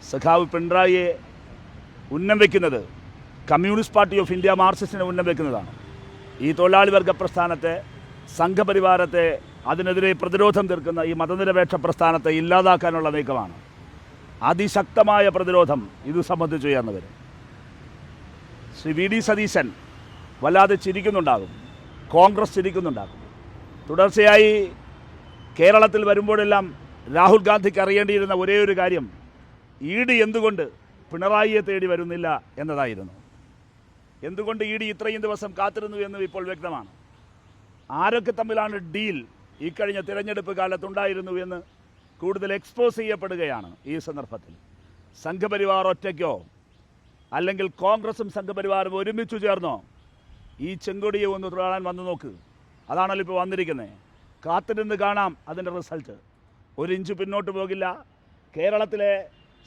സഖാവ് പിണറായിയെ ഉന്നം വയ്ക്കുന്നത് കമ്മ്യൂണിസ്റ്റ് പാർട്ടി ഓഫ് ഇന്ത്യ മാർക്സിസ്റ്റിനെ ഉന്നം വയ്ക്കുന്നതാണ്. ഈ തൊഴിലാളി വർഗ പ്രസ്ഥാനത്തെ, സംഘപരിവാരത്തെ, അതിനെതിരെ പ്രതിരോധം തീർക്കുന്ന ഈ മതനിരപേക്ഷ പ്രസ്ഥാനത്തെ ഇല്ലാതാക്കാനുള്ള നീക്കമാണ്. അതിശക്തമായ പ്രതിരോധം ഇത് സംബന്ധിച്ചുയർന്നു വരും. ശ്രീ വി ഡി സതീശൻ വല്ലാതെ ചിരിക്കുന്നുണ്ടാകും, കോൺഗ്രസ് ചിരിക്കുന്നുണ്ടാകും. തുടർച്ചയായി കേരളത്തിൽ വരുമ്പോഴെല്ലാം രാഹുൽ ഗാന്ധിക്ക് അറിയേണ്ടിയിരുന്ന ഒരേ ഒരു കാര്യം ഇ ഡി എന്തുകൊണ്ട് പിണറായിയെ തേടി വരുന്നില്ല എന്നതായിരുന്നു. എന്തുകൊണ്ട് ഇ ഡി ഇത്രയും ദിവസം കാത്തിരുന്നു എന്നും ഇപ്പോൾ വ്യക്തമാണ്. ആരൊക്കെ തമ്മിലാണ് ഡീൽ ഇക്കഴിഞ്ഞ തിരഞ്ഞെടുപ്പ് കാലത്തുണ്ടായിരുന്നു എന്ന് കൂടുതൽ എക്സ്പോസ് ചെയ്യപ്പെടുകയാണ്. ഈ സന്ദർഭത്തിൽ സംഘപരിവാർ ഒറ്റയ്ക്കോ അല്ലെങ്കിൽ കോൺഗ്രസും സംഘപരിവാറും ഒരുമിച്ചു ചേർന്നോ ഈ ചെങ്കൊടിയെ ഒന്ന് തൊഴാൻ വന്നു നോക്ക്. അതാണല്ലോ ഇപ്പോൾ വന്നിരിക്കുന്നത്. കാത്തിരുന്ന് കാണാം അതിൻ്റെ റിസൾട്ട്. ഒരു ഇഞ്ച് പിന്നോട്ട് പോകില്ല. കേരളത്തിലെ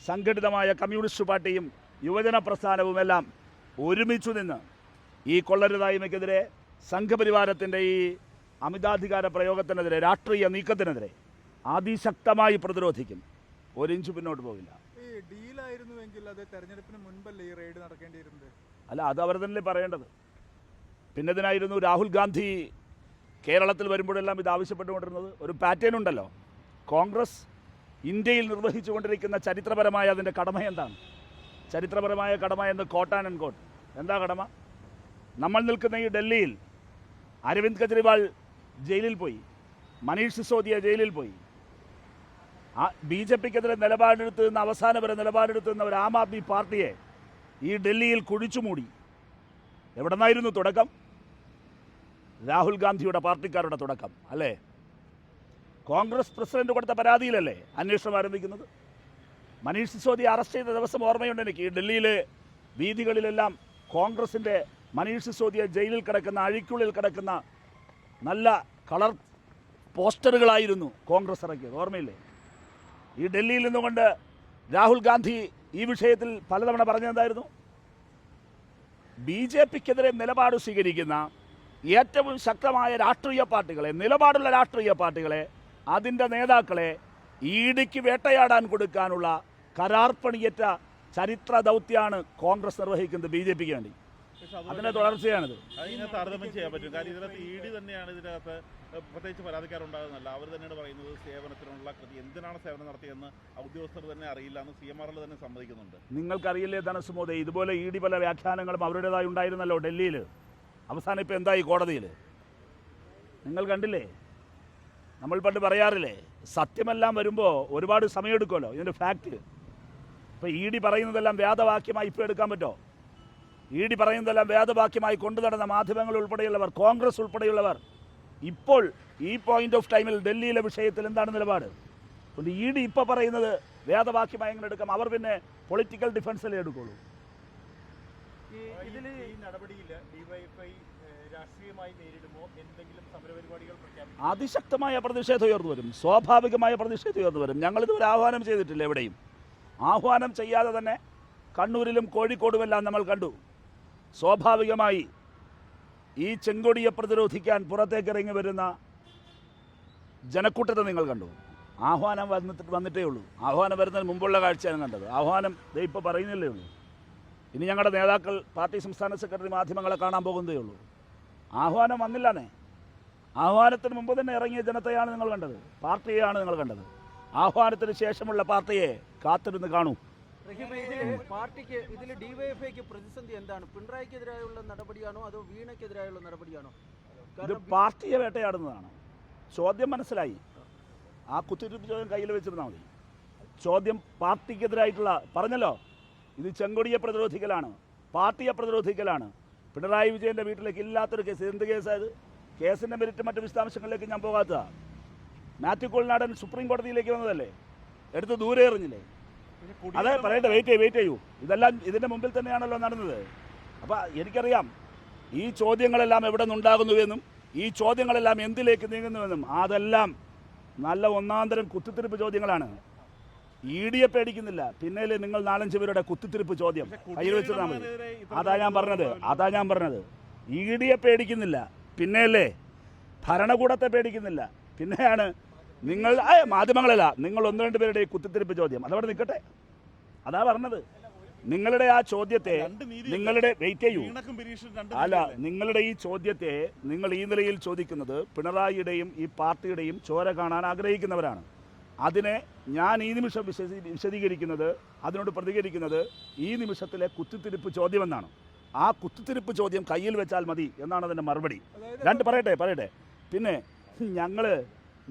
സംഘടിതമായ കമ്മ്യൂണിസ്റ്റ് പാർട്ടിയും യുവജന പ്രസ്ഥാനവുമെല്ലാം ഒരുമിച്ചു നിന്ന് ഈ കൊള്ളരുതായ്മയ്ക്കെതിരെ, സംഘപരിവാരത്തിൻ്റെ ഈ അമിതാധികാര പ്രയോഗത്തിനെതിരെ, രാഷ്ട്രീയ നീക്കത്തിനെതിരെ അതിശക്തമായി പ്രതിരോധിക്കും. ഒരു ഇഞ്ച് പിന്നോട്ട് പോകില്ല. അല്ല, അത് അവർ തന്നെ പറയേണ്ടത്. പിന്നെ ഇതിനായിരുന്നു രാഹുൽ ഗാന്ധി കേരളത്തിൽ വരുമ്പോഴെല്ലാം ഇത് ആവശ്യപ്പെട്ടുകൊണ്ടിരുന്നത്. ഒരു പാറ്റേൺ ഉണ്ടല്ലോ. കോൺഗ്രസ് ഇന്ത്യയിൽ നിർവഹിച്ചുകൊണ്ടിരിക്കുന്ന ചരിത്രപരമായ അതിൻ്റെ കടമ എന്താണ്? ചരിത്രപരമായ കടമ എന്ന് കോട്ട് ആൻഡ് കോട്ട്. എന്താ കടമ? നമ്മൾ നിൽക്കുന്ന ഈ ഡൽഹിയിൽ അരവിന്ദ് കെജ്രിവാൾ ജയിലിൽ പോയി, മനീഷ് സിസോദിയ ജയിലിൽ പോയി. ആ ബി ജെ പിക്കെതിരെ നിലപാടെടുത്ത് നിന്ന് അവസാനം വരെ നിലപാടെടുത്ത് നിന്ന ഒരു ആം ആദ്മി പാർട്ടിയെ ഈ ഡൽഹിയിൽ കുഴിച്ചുമൂടി. എവിടെ നിന്നായിരുന്നു തുടക്കം? രാഹുൽ ഗാന്ധിയുടെ പാർട്ടിക്കാരുടെ തുടക്കം അല്ലേ? കോൺഗ്രസ് പ്രസിഡന്റ് കൊടുത്ത പരാതിയിലല്ലേ അന്വേഷണം ആരംഭിക്കുന്നത്? മനീഷ് സിസോദിയ അറസ്റ്റ് ചെയ്ത ദിവസം ഓർമ്മയുണ്ട് എനിക്ക്. ഈ ഡൽഹിയിലെ വീഥികളിലെല്ലാം കോൺഗ്രസിൻ്റെ മനീഷ് സിസോദിയ ജയിലിൽ കിടക്കുന്ന, അഴിക്കുള്ളിൽ കിടക്കുന്ന നല്ല കളർ പോസ്റ്ററുകളായിരുന്നു കോൺഗ്രസ് ഇറക്കിയത്. ഓർമ്മയില്ലേ? ഈ ഡൽഹിയിൽ നിന്നുകൊണ്ട് രാഹുൽ ഗാന്ധി ഈ വിഷയത്തിൽ പലതവണ പറഞ്ഞെന്തായിരുന്നു? ബി ജെ പിക്കെതിരെ നിലപാട് സ്വീകരിക്കുന്ന ഏറ്റവും ശക്തമായ രാഷ്ട്രീയ പാർട്ടികളെ, നിലപാടുള്ള രാഷ്ട്രീയ പാർട്ടികളെ, അതിൻ്റെ നേതാക്കളെ ഇ ഡിക്ക് വേട്ടയാടാൻ കൊടുക്കാനുള്ള കരാർപ്പണിയേറ്റ ചരിത്ര ദൗത്യമാണ് കോൺഗ്രസ് നിർവഹിക്കുന്നത് ബി ജെ പിക്ക് വേണ്ടി. അതിന്റെ തുടർച്ചയാണിത്. അതിനകത്ത് താരതമ്യം ചെയ്യാൻ പറ്റും. കാര്യം ഇതിനകത്ത് ഇ ഡി തന്നെയാണ് ഇതിനകത്ത് പ്രത്യേകിച്ച് പരാതിക്കാരുണ്ടാകുന്നല്ല. അവർ തന്നെയാണ് പറയുന്നത് സേവനത്തിനുള്ള കൃതി എന്തിനാണ് സേവനം നടത്തിയെന്ന് ഉദ്യോഗസ്ഥർ തന്നെ അറിയില്ല എന്ന് CMRL തന്നെ സമ്മതിക്കുന്നുണ്ട്. നിങ്ങൾക്കറിയില്ലേ ധനസുമോദയ, ഇതുപോലെ ഇ ഡി പല വ്യാഖ്യാനങ്ങളും അവരുടേതായി ഉണ്ടായിരുന്നല്ലോ ഡൽഹിയിൽ. അവസാനം ഇപ്പോൾ എന്തായി കോടതിയിൽ? നിങ്ങൾ കണ്ടില്ലേ? നമ്മൾ പണ്ട് പറയാറില്ലേ, സത്യമെല്ലാം വരുമ്പോൾ ഒരുപാട് സമയമെടുക്കുമല്ലോ ഇതിൻ്റെ ഫാക്റ്റ്. ഇപ്പോൾ ഇ ഡി പറയുന്നതെല്ലാം വേദവാക്യമായി ഇപ്പോൾ എടുക്കാൻ പറ്റുമോ? ഇ ഡി പറയുന്നതെല്ലാം വേദവാക്യമായി കൊണ്ടു നടന്ന മാധ്യമങ്ങൾ ഉൾപ്പെടെയുള്ളവർ, കോൺഗ്രസ് ഉൾപ്പെടെയുള്ളവർ ഇപ്പോൾ ഈ പോയിന്റ് ഓഫ് ടൈമിൽ ഡൽഹിയിലെ വിഷയത്തിൽ എന്താണ് നിലപാട്? അതുകൊണ്ട് ഇ ഡി ഇപ്പോൾ പറയുന്നത് വേദവാക്യമായി എങ്ങനെ എടുക്കാം? അവർ പിന്നെ പൊളിറ്റിക്കൽ ഡിഫൻസിലേ എടുക്കുള്ളൂ. അതിശക്തമായ പ്രതിഷേധം ഉയർന്നു വരും, സ്വാഭാവികമായ പ്രതിഷേധം ഉയർന്നു വരും. ഞങ്ങളിതുവരെ ആഹ്വാനം ചെയ്തിട്ടില്ല എവിടെയും. ആഹ്വാനം ചെയ്യാതെ തന്നെ കണ്ണൂരിലും കോഴിക്കോടുമെല്ലാം നമ്മൾ കണ്ടു. സ്വാഭാവികമായി ഈ ചെങ്കൊടിയെ പ്രതിരോധിക്കാൻ പുറത്തേക്കിറങ്ങി വരുന്ന ജനക്കൂട്ടത്തെ നിങ്ങൾ കണ്ടു. ആഹ്വാനം വന്നിട്ടേ ഉള്ളൂ. ആഹ്വാനം വരുന്നതിന് മുമ്പുള്ള കാഴ്ചയാണ് കണ്ടത്. ആഹ്വാനം ഇപ്പോൾ പറയുന്നില്ലേ ഉള്ളൂ. ഇനി ഞങ്ങളുടെ നേതാക്കൾ, പാർട്ടി സംസ്ഥാന സെക്രട്ടറി മാധ്യമങ്ങളെ കാണാൻ പോകുന്നതേ ഉള്ളൂ. ആഹ്വാനം വന്നില്ലാന്നേ. ആഹ്വാനത്തിന് മുമ്പ് തന്നെ ഇറങ്ങിയ ജനത്തെയാണ് നിങ്ങൾ കണ്ടത്, പാർട്ടിയെയാണ് നിങ്ങൾ കണ്ടത്. ആഹ്വാനത്തിന് ശേഷമുള്ള പാർട്ടിയെ കാത്തിരുന്ന് കാണൂ. പാർട്ടിക്ക് ഇതിൽ ഡിവൈഎഫ്ഐക്ക് പ്രതിസന്ധി എന്താണ്? പിണറായിക്കെതിരായുള്ള നടപടിയാണോ അതോ വീണയ്ക്കെതിരായുള്ള നടപടിയാണോ? ഇത് പാർട്ടിയെ വേട്ടയാടുന്നതാണ്. ചോദ്യം മനസ്സിലായി. ആ കുത്തിരിപ്പ് ചോദ്യം കയ്യിൽ വെച്ചിരുന്നാൽ മതി. ചോദ്യം പാർട്ടിക്കെതിരായിട്ടുള്ള പറഞ്ഞല്ലോ. ഇത് ചെങ്കൊടിയെ പ്രതിരോധിക്കലാണ്, പാർട്ടിയെ പ്രതിരോധിക്കലാണ്. പിണറായി വിജയൻ്റെ വീട്ടിലേക്ക് ഇല്ലാത്തൊരു കേസ്. എന്ത് കേസായത്? കേസിൻ്റെ മെരിറ്റ് മറ്റ് വിശദാംശങ്ങളിലേക്ക് ഞാൻ പോകാത്തതാണ്. മാത്യു കുഴൽനാടൻ സുപ്രീം കോടതിയിലേക്ക് വന്നതല്ലേ, എടുത്ത് ദൂരെ എറിഞ്ഞില്ലേ? അതെ പറയട്ടെ, വെയിറ്റ് ചെയ്യൂ. ഇതെല്ലാം ഇതിൻ്റെ മുമ്പിൽ തന്നെയാണല്ലോ നടന്നത്. അപ്പോൾ എനിക്കറിയാം ഈ ചോദ്യങ്ങളെല്ലാം എവിടെ നിന്നുണ്ടാകുന്നുവെന്നും ഈ ചോദ്യങ്ങളെല്ലാം എന്തിലേക്ക് നീങ്ങുന്നുവെന്നും. അതെല്ലാം നല്ല ഒന്നാന്തരം കുത്തിത്തിരിപ്പ് ചോദ്യങ്ങളാണ്. ഇ ഡിയെ പേടിക്കുന്നില്ല, പിന്നേലെ നിങ്ങൾ 4-5 പേരുടെ കുത്തിത്തിരിപ്പ് ചോദ്യം കയ്യിൽ വെച്ചിരുന്നാൽ മതി. അതാ ഞാൻ പറഞ്ഞത്. ഇ ഡിയെ പേടിക്കുന്നില്ല, പിന്നെയല്ലേ ഭരണകൂടത്തെ പേടിക്കുന്നില്ല, പിന്നെയാണ് നിങ്ങൾ മാധ്യമങ്ങളല്ല, നിങ്ങൾ 1-2 പേരുടെ കുത്തിത്തിരിപ്പ് ചോദ്യം. അതവിടെ നിൽക്കട്ടെ. അതാ പറഞ്ഞത്. നിങ്ങളുടെ ആ ചോദ്യത്തെ നിങ്ങളുടെ വെയിറ്റ് ചെയ്യൂ. വീണക്കും ബിനീഷും രണ്ട് അല്ല, നിങ്ങളുടെ ഈ ചോദ്യത്തെ നിങ്ങൾ ഈ നിലയിൽ ചോദിക്കുന്നത് പിണറായിയുടെയും ഈ പാർട്ടിയുടെയും ചോര കാണാൻ ആഗ്രഹിക്കുന്നവരാണ്. അതിനെ ഞാൻ ഈ നിമിഷം വിശദീകരിക്കുന്നത്, അതിനോട് പ്രതികരിക്കുന്നത് ഈ നിമിഷത്തിലെ കുത്തിത്തിരിപ്പ് ചോദ്യമെന്നാണ്. ആ കുത്തിത്തിരിപ്പ് ചോദ്യം കയ്യിൽ വെച്ചാൽ മതി എന്നാണ് അതിൻ്റെ മറുപടി. പറയട്ടെ. പിന്നെ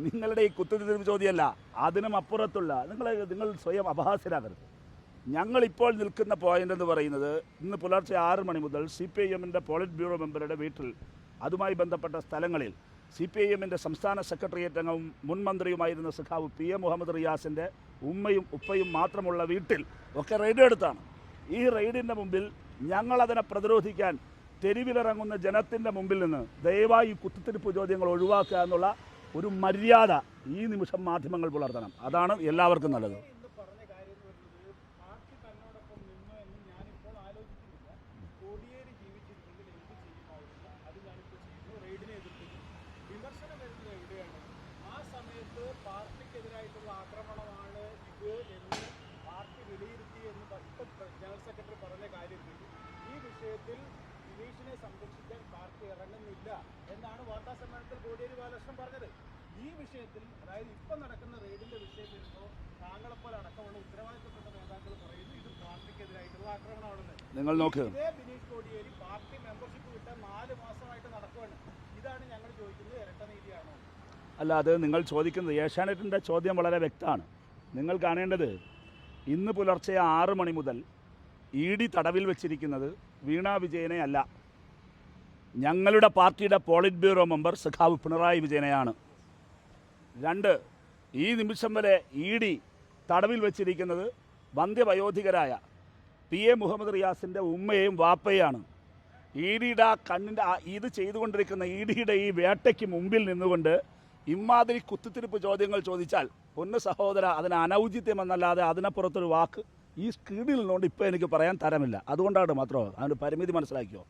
നിങ്ങളുടെ ഈ കുത്തിത്തിരിപ്പ് ചോദ്യമല്ല, അതിനും അപ്പുറത്തുള്ള നിങ്ങൾ സ്വയം അപഹാസ്യരാകരുത്. ഞങ്ങളിപ്പോൾ നിൽക്കുന്ന പോയിന്റ് എന്ന് പറയുന്നത് ഇന്ന് പുലർച്ചെ 6 മണി മുതൽ CPIMൻ്റെ പോളിറ്റ് ബ്യൂറോ മെമ്പറുടെ വീട്ടിൽ, അതുമായി ബന്ധപ്പെട്ട സ്ഥലങ്ങളിൽ CPIMൻ്റെ സംസ്ഥാന സെക്രട്ടേറിയറ്റ് അംഗവും മുൻ മന്ത്രിയുമായിരുന്ന സഖാവ് PM മുഹമ്മദ് റിയാസിൻ്റെ ഉമ്മയും ഉപ്പയും മാത്രമുള്ള വീട്ടിൽ ഒക്കെ റെയ്ഡ് എടുത്താണ്. ഈ റെയ്ഡിൻ്റെ മുമ്പിൽ ഞങ്ങളതിനെ പ്രതിരോധിക്കാൻ തെരുവിലിറങ്ങുന്ന ജനത്തിൻ്റെ മുമ്പിൽ നിന്ന് ദയവായി കുത്തിത്തിരിപ്പ് ചോദ്യങ്ങൾ ഒഴിവാക്കുക എന്നുള്ള ഒരു മര്യാദ ഈ നിമിഷം മാധ്യമങ്ങൾ പുലർത്തണം. അതാണ് എല്ലാവർക്കും നല്ലത്. സംരക്ഷിക്കാൻ പാർട്ടി ഇറങ്ങുന്നില്ല എന്നാണ് വാർത്താ സമ്മേളനത്തിൽ കോടിയേരി ബാലകൃഷ്ണൻ പറഞ്ഞത്. ഈ വിഷയത്തിൽ, അതായത് ഇപ്പം നടക്കുന്ന റെയ്ഡിന്റെ വിഷയത്തിൽ താങ്കളെപ്പോലെ അടക്കമുള്ള ഉത്തരവാദിത്തപ്പെട്ട നേതാക്കൾ പറയുന്നു ഇത് പാർട്ടിക്കെതിരായിട്ടുള്ള ആക്രമണമാണെന്ന്. നിങ്ങൾ നോക്ക്, ഇതേ ബിനീഷ് കോടിയേരി പാർട്ടി മെമ്പർഷിപ്പ് കിട്ടാൻ 4 മാസമായിട്ട് നടക്കുകയാണ്. ഇതാണ് ഞങ്ങൾ ചോദിക്കുന്നത്, ഇരട്ട നീതിയാണോ? അല്ല, അത് നിങ്ങൾ ചോദിക്കുന്നത് ഏഷ്യാനെറ്റിൻ്റെ ചോദ്യം വളരെ വ്യക്തമാണ്. നിങ്ങൾ കാണേണ്ടത് ഇന്ന് പുലർച്ചെ 6 മണി മുതൽ ED തടവിൽ വെച്ചിരിക്കുന്നത് വീണ വിജയനെ അല്ല, ഞങ്ങളുടെ പാർട്ടിയുടെ പോളിറ്റ് ബ്യൂറോ മെമ്പർ സഖാവ് പിണറായി വിജയനെയാണ്. 2, ഈ നിമിഷം വരെ ED തടവിൽ വെച്ചിരിക്കുന്നത് വന്ധ്യവയോധികരായ PM മുഹമ്മദ് റിയാസിൻ്റെ ഉമ്മയെയും വാപ്പയാണ്. EDയുടെ കണ്ണിൻ്റെ ഇത് ചെയ്തുകൊണ്ടിരിക്കുന്ന EDയുടെ ഈ വേട്ടയ്ക്ക് മുമ്പിൽ നിന്നുകൊണ്ട് ഇമാതിരി കുത്തിത്തിരിപ്പ് ചോദ്യങ്ങൾ ചോദിച്ചാൽ പൊന്നു സഹോദര, അതിന് അനൗചിത്യമെന്നല്ലാതെ അതിനപ്പുറത്തൊരു വാക്ക് ഈ സ്ക്രീനിൽ നിന്നുകൊണ്ട് ഇപ്പോൾ എനിക്ക് പറയാൻ തരമില്ല. അതുകൊണ്ടാണ് മാത്രമോ, അതിൻ്റെ പരിമിതി മനസ്സിലാക്കിയോ.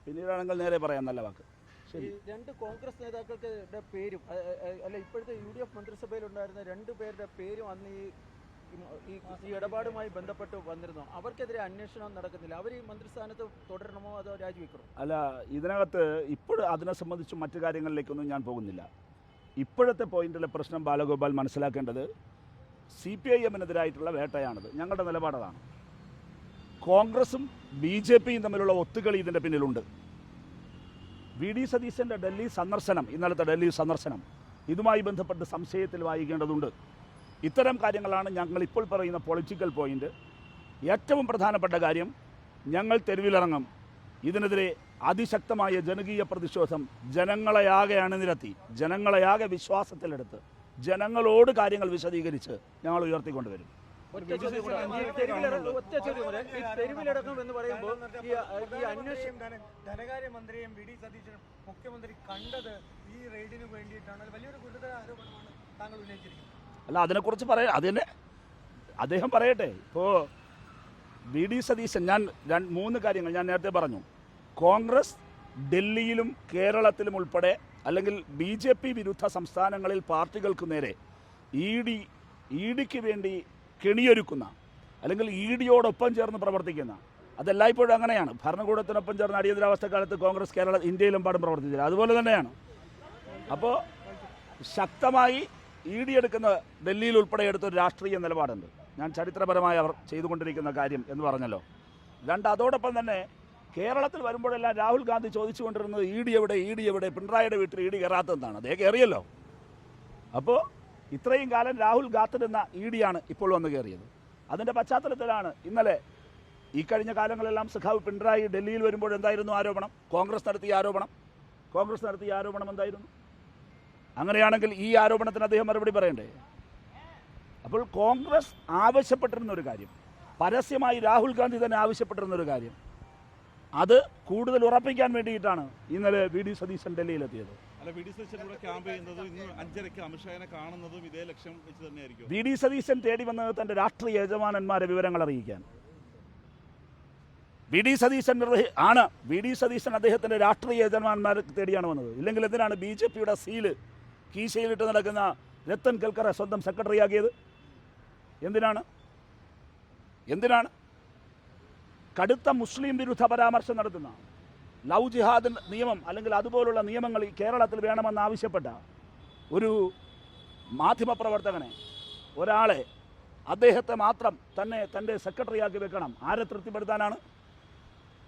പിന്നീടാണെങ്കിൽ നേരെ പറയാം നല്ല വാക്ക്. ശരി. 2 കോൺഗ്രസ് നേതാക്കളുടെ പേരും അല്ല ഇപ്പോഴത്തെ UDF മന്ത്രിസഭയിലുണ്ടായിരുന്ന 2 പേരുടെ പേരും അന്ന് ഈ ഇടപാടുമായി ബന്ധപ്പെട്ട് വന്നിരുന്നു. അവർക്കെതിരെ അന്വേഷണം നടക്കുന്നില്ല. അവർ ഈ മന്ത്രിസ്ഥാനത്ത് തുടരണമോ അതോ രാജിവെക്കണോ? അല്ല, ഇതിനകത്ത് ഇപ്പോഴും അതിനെ സംബന്ധിച്ച് മറ്റു കാര്യങ്ങളിലേക്കൊന്നും ഞാൻ പോകുന്നില്ല. ഇപ്പോഴത്തെ പോയിന്റിലെ പ്രശ്നം ബാലഗോപാൽ മനസ്സിലാക്കേണ്ടത് CPIMനെതിരായിട്ടുള്ള വേട്ടയാണിത്. ഞങ്ങളുടെ നിലപാടാണ്. കോൺഗ്രസും BJPയും തമ്മിലുള്ള ഒത്തുകളി ഇതിൻ്റെ പിന്നിലുണ്ട്. VD സതീശൻ്റെ ഡൽഹി സന്ദർശനം, ഇന്നലത്തെ ഡൽഹി സന്ദർശനം, ഇതുമായി ബന്ധപ്പെട്ട് സംശയത്തിൽ വായിക്കേണ്ടതുണ്ട്. ഇത്തരം കാര്യങ്ങളാണ് ഞങ്ങൾ ഇപ്പോൾ പറയുന്ന പൊളിറ്റിക്കൽ പോയിന്റ്. ഏറ്റവും പ്രധാനപ്പെട്ട കാര്യം, ഞങ്ങൾ തെരുവിലിറങ്ങും. ഇതിനെതിരെ അതിശക്തമായ ജനകീയ പ്രതിഷേധം ജനങ്ങളെയാകെ അണിനിരത്തി, ജനങ്ങളെയാകെ വിശ്വാസത്തിലെടുത്ത്, ജനങ്ങളോട് കാര്യങ്ങൾ വിശദീകരിച്ച് ഞങ്ങൾ ഉയർത്തിക്കൊണ്ടുവരും. തെരുവിലടക്കം എന്ന് പറയുമ്പോൾ ധനകാര്യമന്ത്രിയും VD സതീശനും മുഖ്യമന്ത്രി കണ്ടത് ഈ റെയ്ഡിന് വേണ്ടിയിട്ടാണ്. വലിയൊരു ഗുരുതര ആരോപണമാണ് താങ്കൾ ഉന്നയിച്ചിരിക്കുന്നത്. അല്ല, അതിനെക്കുറിച്ച് അതിനെ അദ്ദേഹം പറയട്ടെ. ഇപ്പോൾ VD സതീശൻ, ഞാൻ 3 കാര്യങ്ങൾ ഞാൻ നേരത്തെ പറഞ്ഞു. കോൺഗ്രസ് ഡൽഹിയിലും കേരളത്തിലും ഉൾപ്പെടെ, അല്ലെങ്കിൽ BJP വിരുദ്ധ സംസ്ഥാനങ്ങളിൽ പാർട്ടികൾക്ക് നേരെ EDക്ക് വേണ്ടി കെണിയൊരുക്കുന്ന, അല്ലെങ്കിൽ EDയോടൊപ്പം ചേർന്ന് പ്രവർത്തിക്കുന്ന, അതെല്ലായ്പ്പോഴും അങ്ങനെയാണ്. ഭരണകൂടത്തിനൊപ്പം ചേർന്ന് അടിയന്തരാവസ്ഥ കാലത്ത് കോൺഗ്രസ് കേരള-ഇന്ത്യയിലെമ്പാടും പ്രവർത്തിച്ചില്ല. അതുപോലെ തന്നെയാണ്. അപ്പോൾ ശക്തമായി ED എടുക്കുന്ന ഡൽഹിയിൽ ഉൾപ്പെടെ എടുത്തൊരു രാഷ്ട്രീയ നിലപാടുണ്ട്. ഞാൻ ചരിത്രപരമായി അവർ ചെയ്തുകൊണ്ടിരിക്കുന്ന കാര്യം എന്ന് പറഞ്ഞല്ലോ. 2, അതോടൊപ്പം തന്നെ കേരളത്തിൽ വരുമ്പോഴെല്ലാം രാഹുൽ ഗാന്ധി ചോദിച്ചുകൊണ്ടിരുന്നത് ED എവിടെ, പിണറായിയുടെ വീട്ടിൽ ED കയറാത്തതെന്നാണ്. അദ്ദേഹം കയറിയല്ലോ. അപ്പോൾ ഇത്രയും കാലം രാഹുൽ കാത്തിരുന്ന EDയാണ് ഇപ്പോൾ വന്ന് കയറിയത്. അതിൻ്റെ പശ്ചാത്തലത്തിലാണ് ഇന്നലെ ഈ കഴിഞ്ഞ കാലങ്ങളെല്ലാം സഖാവ് പിണറായി ഡൽഹിയിൽ വരുമ്പോൾ എന്തായിരുന്നു ആരോപണം? കോൺഗ്രസ് നടത്തിയ ആരോപണം എന്തായിരുന്നു? അങ്ങനെയാണെങ്കിൽ ഈ ആരോപണത്തിന് അദ്ദേഹം മറുപടി പറയണ്ടേ? അപ്പോൾ കോൺഗ്രസ് ആവശ്യപ്പെട്ടിരുന്ന ഒരു കാര്യം, പരസ്യമായി രാഹുൽ ഗാന്ധി തന്നെ ആവശ്യപ്പെട്ടിരുന്ന ഒരു കാര്യം, അത് കൂടുതൽ ഉറപ്പിക്കാൻ വേണ്ടിയിട്ടാണ് ഇന്നലെ VD സതീശൻ ഡൽഹിയിലെത്തിയത്. അല്ല, VD സതീശൻ ഇവിടെ ക്യാമ്പ് ചെയ്യുന്നതും ഇന്ന് 5:30 അമിത്ഷായെ കാണുന്നതും ഇതേ ലക്ഷ്യം വെച്ച് തന്നെയായിരിക്കും. VD സതീശൻ തേടി വന്നത് തൻ്റെ രാഷ്ട്രീയ യജമാനന്മാരെ വിവരങ്ങൾ അറിയിക്കാൻ. VD സതീശൻ അദ്ദേഹത്തിൻ്റെ രാഷ്ട്രീയ യജമാനന്മാരെ തേടിയാണ് വന്നത്. ഇല്ലെങ്കിൽ എന്തിനാണ് BJPയുടെ സീല് കീശയിലിട്ട് നടക്കുന്ന രത്തൻ കൽക്കറെ സ്വന്തം സെക്രട്ടറിയാക്കിയത്? എന്തിനാണ്? എന്തിനാണ്? കടുത്ത മുസ്ലിം വിരുദ്ധ പരാമർശം നടത്തുന്ന ലവ് ജിഹാദ് നിയമം അല്ലെങ്കിൽ അതുപോലുള്ള നിയമങ്ങൾ ഈ കേരളത്തിൽ വേണമെന്ന് ആവശ്യപ്പെട്ട ഒരു മാധ്യമപ്രവർത്തകനെ, ഒരാളെ, അദ്ദേഹത്തെ മാത്രം തന്നെ തൻ്റെ സെക്രട്ടറിയാക്കി വെക്കണം. ആരെ തൃപ്തിപ്പെടുത്താനാണ്?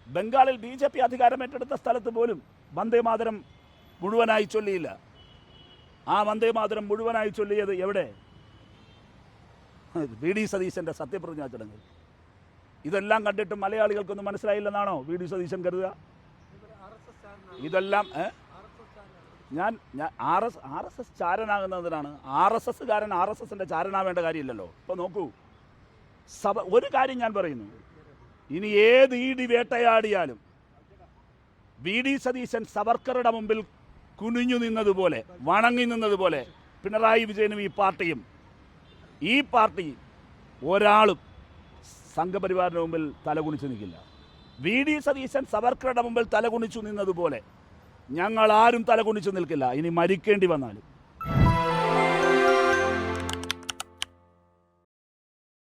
ബംഗാളിൽ BJP അധികാരം ഏറ്റെടുത്ത സ്ഥലത്ത് പോലും വന്ദേമാതരം മുഴുവനായി ചൊല്ലിയില്ല. ആ വന്ദേമാതരം മുഴുവനായി ചൊല്ലിയത് എവിടെ? VD സതീശൻ്റെ സത്യപ്രതിജ്ഞാ ചടങ്ങിൽ. ഇതെല്ലാം കണ്ടിട്ട് മലയാളികൾക്കൊന്നും മനസ്സിലായില്ലെന്നാണോ VD സതീശൻ കരുതുക? ഇതെല്ലാം ഞാൻ RSS ചാരനാകുന്നതിനാണ്. RSSകാരൻ RSSൻ്റെ ചാരനാവേണ്ട കാര്യമില്ലല്ലോ. ഇപ്പോൾ നോക്കൂ, ഒരു കാര്യം ഞാൻ പറയുന്നു, ഇനി ഏത് ED വേട്ടയാടിയാലും VD സതീശൻ സവർക്കറുടെ മുമ്പിൽ കുനിഞ്ഞു നിന്നതുപോലെ, വണങ്ങി നിന്നതുപോലെ പിണറായി വിജയനും ഈ പാർട്ടി ഒരാളും സംഘപരിവാറിന് മുമ്പിൽ തലകുനിച്ച് നിൽക്കില്ല. VD സതീശൻ സവർക്കറുടെ മുമ്പിൽ തലകുനിച്ചു നിന്നതുപോലെ ഞങ്ങൾ ആരും തലകുനിച്ചു നിൽക്കില്ല, ഇനി മരിക്കേണ്ടി വന്നാലും.